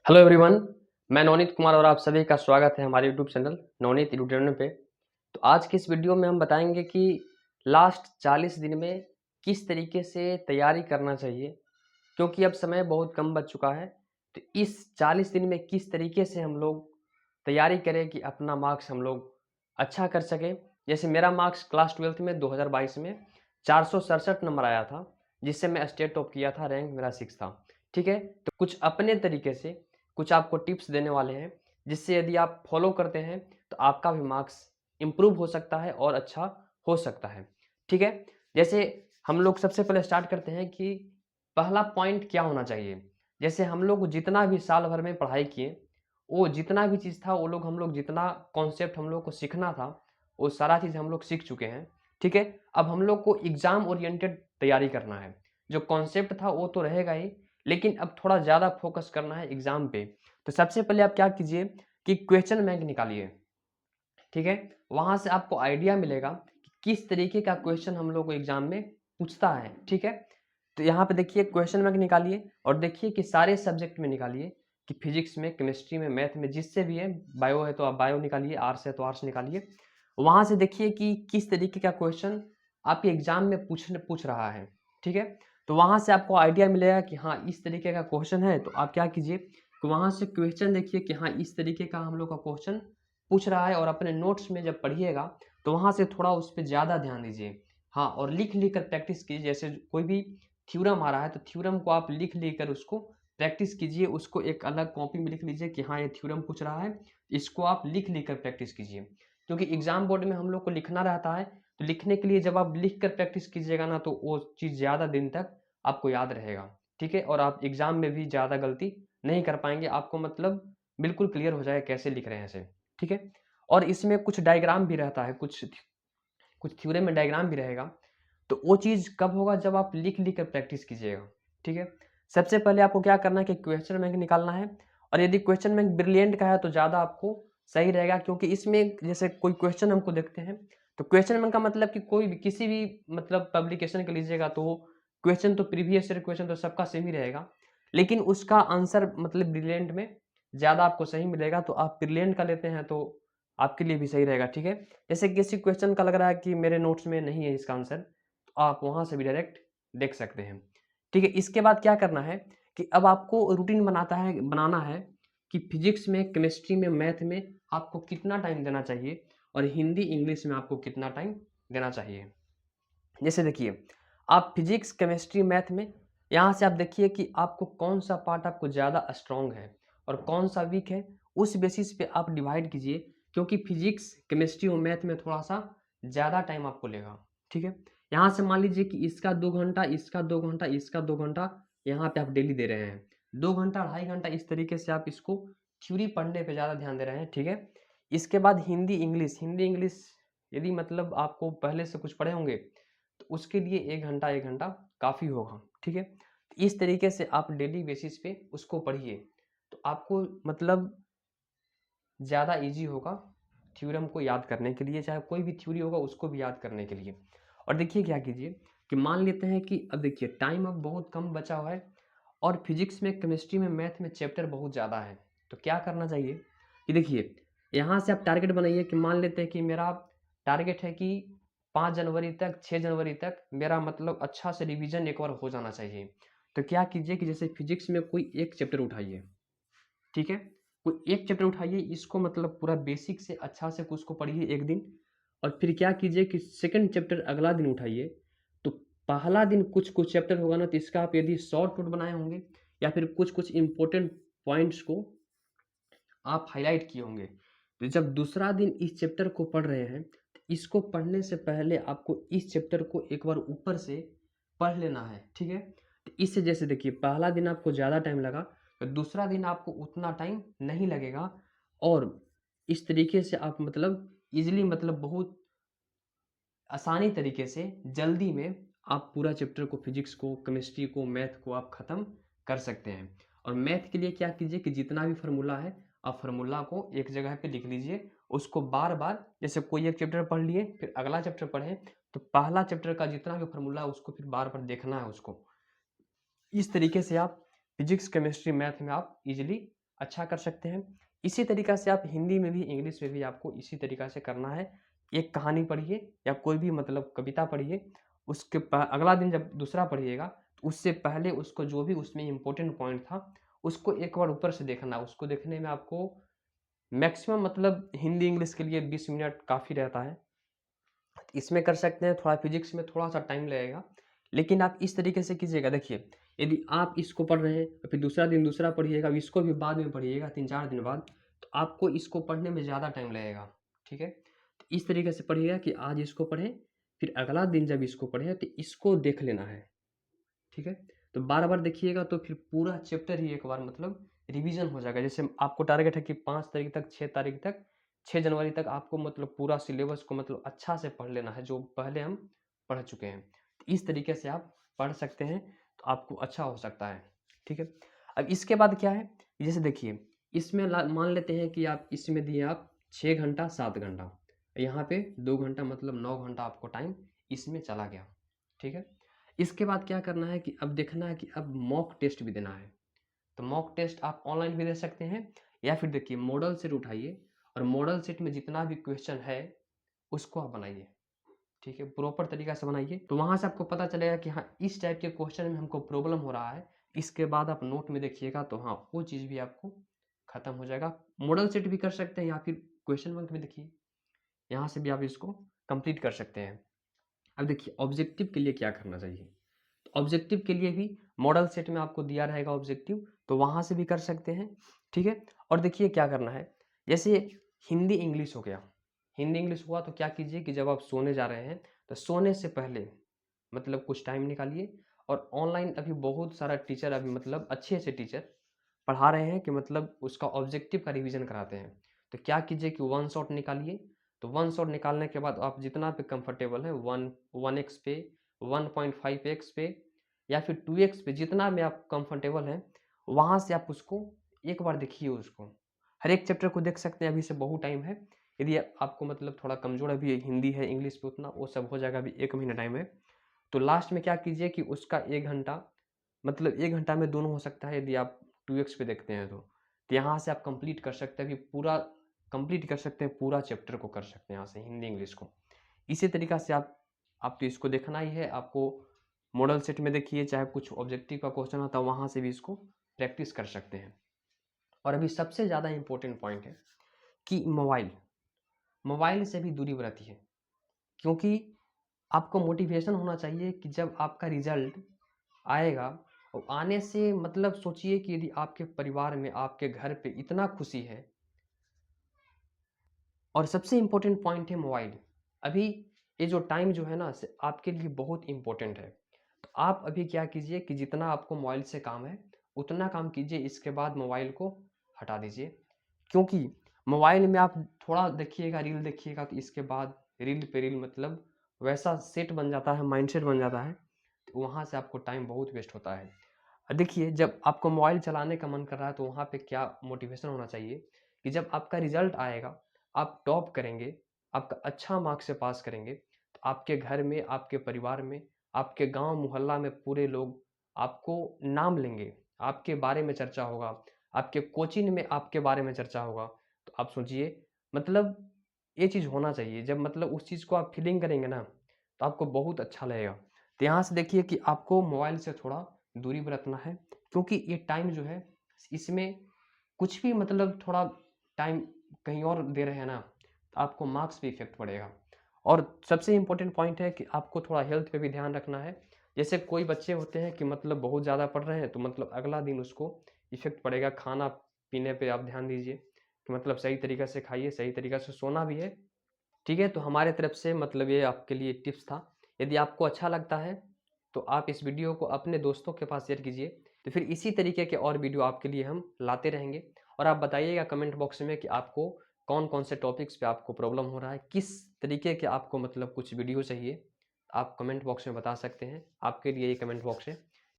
Hello everyone. मैं नवनीत कुमार और आप सभी का स्वागत है हमारे यूट्यूब चैनल नवनीत एडुटेनर पे। तो आज की इस वीडियो में हम बताएंगे कि लास्ट 40 दिन में किस तरीके से तैयारी करना चाहिए, क्योंकि अब समय बहुत कम बच चुका है। तो इस 40 दिन में किस तरीके से हम लोग तैयारी करें कि अपना मार्क्स हम लोग अच्छा कर सकें। जैसे मेरा मार्क्स क्लास 12th में 2022 में 467 नंबर आया था, जिससे मैं स्टेट टॉप किया था, रैंक मेरा 6 था। ठीक है, तो कुछ अपने तरीके से कुछ आपको टिप्स देने वाले हैं, जिससे यदि आप फॉलो करते हैं तो आपका भी मार्क्स इम्प्रूव हो सकता है और अच्छा हो सकता है। ठीक है, जैसे हम लोग सबसे पहले स्टार्ट करते हैं कि पहला पॉइंट क्या होना चाहिए। जैसे हम लोग जितना भी साल भर में पढ़ाई किए, वो जितना भी चीज़ था, वो लोग हम लोग जितना कॉन्सेप्ट हम लोग को सीखना था, वो सारा चीज़ हम लोग सीख चुके हैं। ठीक है, अब हम लोग को एग्ज़ाम ओरिएंटेड तैयारी करना है। जो कॉन्सेप्ट था वो तो रहेगा ही, लेकिन अब थोड़ा ज़्यादा फोकस करना है एग्ज़ाम पे। तो सबसे पहले आप क्या कीजिए कि क्वेश्चन बैंक निकालिए। ठीक है, वहाँ से आपको आइडिया मिलेगा कि किस तरीके का क्वेश्चन हम लोग को एग्ज़ाम में पूछता है। ठीक है, तो यहाँ पे देखिए क्वेश्चन बैंक निकालिए और देखिए कि सारे सब्जेक्ट में निकालिए कि फिजिक्स में, केमिस्ट्री में, मैथ में, जिससे भी है। बायो है तो आप बायो निकालिए, आर्ट्स है तो आर्ट्स निकालिए। वहाँ से देखिए कि किस तरीके का क्वेश्चन आपके एग्जाम में पूछ रहा है। ठीक है, तो वहाँ से आपको आइडिया मिलेगा कि हाँ इस तरीके का क्वेश्चन है। तो आप क्या कीजिए कि वहाँ से क्वेश्चन देखिए कि हाँ इस तरीके का हम लोग का क्वेश्चन पूछ रहा है, और अपने नोट्स में जब पढ़िएगा तो वहाँ से थोड़ा उस पर ज़्यादा ध्यान दीजिए। हाँ, और लिख लिख कर प्रैक्टिस कीजिए। जैसे कोई भी थ्योरम आ रहा है तो थ्योरम को आप लिख लिख कर उसको प्रैक्टिस कीजिए। उसको एक अलग कॉपी में लिख लीजिए कि हाँ ये थ्योरम पूछ रहा है, इसको आप लिख लिख कर प्रैक्टिस कीजिए। क्योंकि एग्जाम बोर्ड में हम लोग को लिखना रहता है, तो लिखने के लिए जब आप लिख कर प्रैक्टिस कीजिएगा ना, तो वो चीज़ ज़्यादा दिन तक आपको याद रहेगा। ठीक है, और आप एग्जाम में भी ज़्यादा गलती नहीं कर पाएंगे। आपको मतलब बिल्कुल क्लियर हो जाए कैसे लिख रहे हैं इसे। ठीक है, और इसमें कुछ डायग्राम भी रहता है, कुछ कुछ थ्योरम में डायग्राम भी रहेगा। तो वो चीज़ कब होगा, जब आप लिख लिख कर प्रैक्टिस कीजिएगा। ठीक है, सबसे पहले आपको क्या करना है कि क्वेश्चन बैंक निकालना है। और यदि क्वेश्चन बैंक ब्रिलियंट का है तो ज़्यादा आपको सही रहेगा, क्योंकि इसमें जैसे कोई क्वेश्चन हमको देखते हैं, तो क्वेश्चन बैंक का मतलब कि कोई भी किसी भी मतलब पब्लिकेशन का लीजिएगा तो क्वेश्चन तो प्रीवियस ईयर क्वेश्चन तो सबका सेम ही रहेगा, लेकिन उसका आंसर मतलब ब्रिलियंट में ज़्यादा आपको सही मिलेगा। तो आप ब्रिलियंट का लेते हैं तो आपके लिए भी सही रहेगा। ठीक है, जैसे किसी क्वेश्चन का लग रहा है कि मेरे नोट्स में नहीं है इसका आंसर, तो आप वहाँ से भी डायरेक्ट देख सकते हैं। ठीक है, इसके बाद क्या करना है कि अब आपको रूटीन बनाना है कि फिजिक्स में, केमिस्ट्री में, मैथ में आपको कितना टाइम देना चाहिए, और हिंदी इंग्लिश में आपको कितना टाइम देना चाहिए। जैसे देखिए, आप फिजिक्स, केमिस्ट्री, मैथ में यहाँ से आप देखिए कि आपको कौन सा पार्ट आपको ज़्यादा स्ट्रॉन्ग है और कौन सा वीक है। उस बेसिस पे आप डिवाइड कीजिए, क्योंकि फिजिक्स, केमिस्ट्री और मैथ में थोड़ा सा ज़्यादा टाइम आपको लेगा। ठीक है, यहाँ से मान लीजिए कि इसका 2 घंटा, इसका 2 घंटा, इसका 2 घंटा, यहाँ पे आप डेली दे रहे हैं 2 घंटा, 2.5 घंटा, इस तरीके से आप इसको थ्योरी पढ़ने पे ज़्यादा ध्यान दे रहे हैं। ठीक है, इसके बाद हिंदी इंग्लिश। हिंदी इंग्लिश यदि मतलब आपको पहले से कुछ पढ़े होंगे तो उसके लिए 1 घंटा, 1 घंटा काफ़ी होगा। ठीक है, तो इस तरीके से आप डेली बेसिस पे उसको पढ़िए, तो आपको मतलब ज़्यादा ईजी होगा थ्योरम को याद करने के लिए, चाहे कोई भी थ्योरी होगा उसको भी याद करने के लिए। और देखिए क्या कीजिए कि मान लेते हैं कि अब देखिए टाइम अब बहुत कम बचा हुआ है, और फिजिक्स में, केमिस्ट्री में, मैथ में चैप्टर बहुत ज़्यादा है। तो क्या करना चाहिए कि देखिए, यहाँ से आप टारगेट बनाइए कि मान लेते हैं कि मेरा टारगेट है कि 5 जनवरी तक, 6 जनवरी तक मेरा मतलब अच्छा से रिवीजन एक बार हो जाना चाहिए। तो क्या कीजिए कि जैसे फिजिक्स में कोई एक चैप्टर उठाइए। ठीक है, कोई एक चैप्टर उठाइए, इसको मतलब पूरा बेसिक से अच्छा से उसको पढ़िए एक दिन। और फिर क्या कीजिए कि सेकंड चैप्टर अगला दिन उठाइए। तो पहला दिन कुछ कुछ चैप्टर होगा ना, तो इसका आप यदि शॉर्ट नोट बनाए होंगे या फिर कुछ कुछ इंपॉर्टेंट पॉइंट्स को आप हाईलाइट किए होंगे, तो जब दूसरा दिन इस चैप्टर को पढ़ रहे हैं, तो इसको पढ़ने से पहले आपको इस चैप्टर को एक बार ऊपर से पढ़ लेना है। ठीक है, तो इससे जैसे देखिए पहला दिन आपको ज़्यादा टाइम लगा, तो दूसरा दिन आपको उतना टाइम नहीं लगेगा। और इस तरीके से आप मतलब इजीली मतलब बहुत आसानी तरीके से जल्दी में आप पूरा चैप्टर को, फिजिक्स को, केमिस्ट्री को, मैथ को आप ख़त्म कर सकते हैं। और मैथ के लिए क्या कीजिए कि जितना भी फार्मूला है, आप फार्मूला को एक जगह पे लिख लीजिए। उसको बार बार, जैसे कोई एक चैप्टर पढ़ लिए फिर अगला चैप्टर पढ़ें, तो पहला चैप्टर का जितना भी फार्मूला है उसको फिर बार बार देखना है उसको। इस तरीके से आप फिजिक्स, केमिस्ट्री, मैथ में आप इजीली अच्छा कर सकते हैं। इसी तरीक़ा से आप हिंदी में भी, इंग्लिश में भी आपको इसी तरीक़ा से करना है। एक कहानी पढ़िए या कोई भी मतलब कविता पढ़िए, उसके अगला दिन जब दूसरा पढ़िएगा, तो उससे पहले उसको जो भी उसमें इम्पोर्टेंट पॉइंट था, उसको एक बार ऊपर से देखना। उसको देखने में आपको मैक्सिमम मतलब हिंदी, इंग्लिश के लिए 20 मिनट काफ़ी रहता है। इसमें कर सकते हैं, थोड़ा फिजिक्स में थोड़ा-सा टाइम लगेगा, लेकिन आप इस तरीके से कीजिएगा। देखिए, यदि आप इसको पढ़ रहे हैं, और फिर दूसरा दिन दूसरा पढ़िएगा, इसको भी बाद में पढ़िएगा 3-4 दिन बाद, तो आपको इसको पढ़ने में ज़्यादा टाइम लगेगा, ठीक है? तो इस तरीके से पढ़िएगा कि आज इसको पढ़ें, फिर अगला दिन जब इसको पढ़ें, तो इसको देख लेना है, ठीक है? तो बार-बार देखिएगा तो फिर पूरा चैप्टर ही एक बार मतलब रिवीजन हो जाएगा। जैसे आपको टारगेट है कि 5 तारीख तक, 6 तारीख तक, 6 जनवरी तक आपको मतलब पूरा सिलेबस को मतलब अच्छा से पढ़ लेना है, जो पहले हम पढ़ चुके हैं। तो इस तरीके से आप पढ़ सकते हैं, तो आपको अच्छा हो सकता है, ठीक है? अब इसके बाद क्या है, जैसे देखिए, इसमें मान लेते हैं कि आप इसमें दिए आप 6 घंटा, 7 घंटा, यहाँ पे 2 घंटा मतलब 9 घंटा आपको टाइम इसमें चला गया, ठीक है? इसके बाद क्या करना है कि अब देखना है कि अब मॉक टेस्ट भी देना है। तो मॉक टेस्ट आप ऑनलाइन भी दे सकते हैं, या फिर देखिए मॉडल सेट उठाइए और मॉडल सेट में जितना भी क्वेश्चन है उसको आप बनाइए, ठीक है? प्रॉपर तरीका से बनाइए, तो वहाँ से आपको पता चलेगा कि हाँ, इस टाइप के क्वेश्चन में हमको प्रॉब्लम हो रहा है। इसके बाद आप नोट में देखिएगा तो हाँ, वो चीज़ भी आपको खत्म हो जाएगा। मॉडल सेट भी कर सकते हैं या फिर क्वेश्चन बैंक में देखिए, यहाँ से भी आप इसको कंप्लीट कर सकते हैं। अब देखिए ऑब्जेक्टिव के लिए क्या करना चाहिए। ऑब्जेक्टिव के लिए भी मॉडल सेट में आपको दिया रहेगा ऑब्जेक्टिव, तो वहाँ से भी कर सकते हैं, ठीक है? और देखिए क्या करना है, जैसे हिंदी इंग्लिश हो गया, हिंदी इंग्लिश हुआ तो क्या कीजिए कि जब आप सोने जा रहे हैं, तो सोने से पहले मतलब कुछ टाइम निकालिए, और ऑनलाइन अभी बहुत सारा टीचर अभी मतलब अच्छे टीचर पढ़ा रहे हैं कि मतलब उसका ऑब्जेक्टिव का रिवीजन कराते हैं। तो क्या कीजिए कि वन शॉट निकालिए, तो वन शॉट निकालने के बाद आप जितना पे कंफर्टेबल है 1x पे, 1.5x पे, या फिर 2x पे, जितना में आप कंफर्टेबल हैं, वहाँ से आप उसको एक बार देखिए उसको। हर एक चैप्टर को देख सकते हैं, अभी से बहुत टाइम है। यदि आपको मतलब थोड़ा कमज़ोर अभी हिंदी है, इंग्लिश पे उतना वो सब हो जाएगा, अभी 1 महीना टाइम है। तो लास्ट में क्या कीजिए कि उसका 1 घंटा मतलब 1 घंटा में दोनों हो सकता है, यदि आप 2x पे देखते हैं तो। तो यहाँ से आप कंप्लीट कर सकते हैं, कि पूरा कंप्लीट कर सकते हैं, पूरा चैप्टर को कर सकते हैं यहाँ से हिंदी इंग्लिश को। इसी तरीक़ा से आप तो इसको देखना ही है, आपको मॉडल सेट में देखिए, चाहे कुछ ऑब्जेक्टिव का क्वेश्चन आता है वहाँ से भी इसको प्रैक्टिस कर सकते हैं। और अभी सबसे ज़्यादा इम्पोर्टेंट पॉइंट है कि मोबाइल से भी दूरी बरतिए, क्योंकि आपको मोटिवेशन होना चाहिए कि जब आपका रिज़ल्ट आएगा, और आने से मतलब सोचिए कि यदि आपके परिवार में, आपके घर पे इतना खुशी है। और सबसे इम्पोर्टेंट पॉइंट है मोबाइल। अभी ये जो टाइम जो है ना, से आपके लिए बहुत इम्पोर्टेंट है। तो आप अभी क्या कीजिए कि जितना आपको मोबाइल से काम है, उतना काम कीजिए, इसके बाद मोबाइल को हटा दीजिए। क्योंकि मोबाइल में आप थोड़ा देखिएगा, रील देखिएगा, तो इसके बाद रील पे रील मतलब वैसा सेट बन जाता है, माइंडसेट बन जाता है, तो वहाँ से आपको टाइम बहुत वेस्ट होता है। देखिए, जब आपको मोबाइल चलाने का मन कर रहा है, तो वहाँ पे क्या मोटिवेशन होना चाहिए कि जब आपका रिज़ल्ट आएगा, आप टॉप करेंगे, आपका अच्छा मार्क्स से पास करेंगे, तो आपके घर में, आपके परिवार में, आपके गाँव मोहल्ला में पूरे लोग आपको नाम लेंगे, आपके बारे में चर्चा होगा, आपके कोचिंग में आपके बारे में चर्चा होगा। तो आप सोचिए, मतलब ये चीज़ होना चाहिए। जब मतलब उस चीज़ को आप फीलिंग करेंगे ना, तो आपको बहुत अच्छा लगेगा। तो यहाँ से देखिए कि आपको मोबाइल से थोड़ा दूरी बरतना है, क्योंकि ये टाइम जो है, इसमें कुछ भी मतलब थोड़ा टाइम कहीं और दे रहे हैं ना, तो आपको मार्क्स पे इफ़ेक्ट पड़ेगा। और सबसे इम्पोर्टेंट पॉइंट है कि आपको थोड़ा हेल्थ पे भी ध्यान रखना है। जैसे कोई बच्चे होते हैं कि मतलब बहुत ज़्यादा पढ़ रहे हैं, तो मतलब अगला दिन उसको इफ़ेक्ट पड़ेगा। खाना-पीने पे आप ध्यान दीजिए कि मतलब सही तरीक़े से खाइए, सही तरीक़े से सोना भी है, ठीक है? तो हमारे तरफ से मतलब ये आपके लिए टिप्स था। यदि आपको अच्छा लगता है, तो आप इस वीडियो को अपने दोस्तों के पास शेयर कीजिए। तो फिर इसी तरीके के और वीडियो आपके लिए हम लाते रहेंगे। और आप बताइएगा कमेंट बॉक्स में कि आपको कौन-कौन से टॉपिक्स पे आपको प्रॉब्लम हो रहा है, किस तरीके के आपको मतलब कुछ वीडियो चाहिए, आप कमेंट बॉक्स में बता सकते हैं। आपके लिए ये कमेंट बॉक्स है।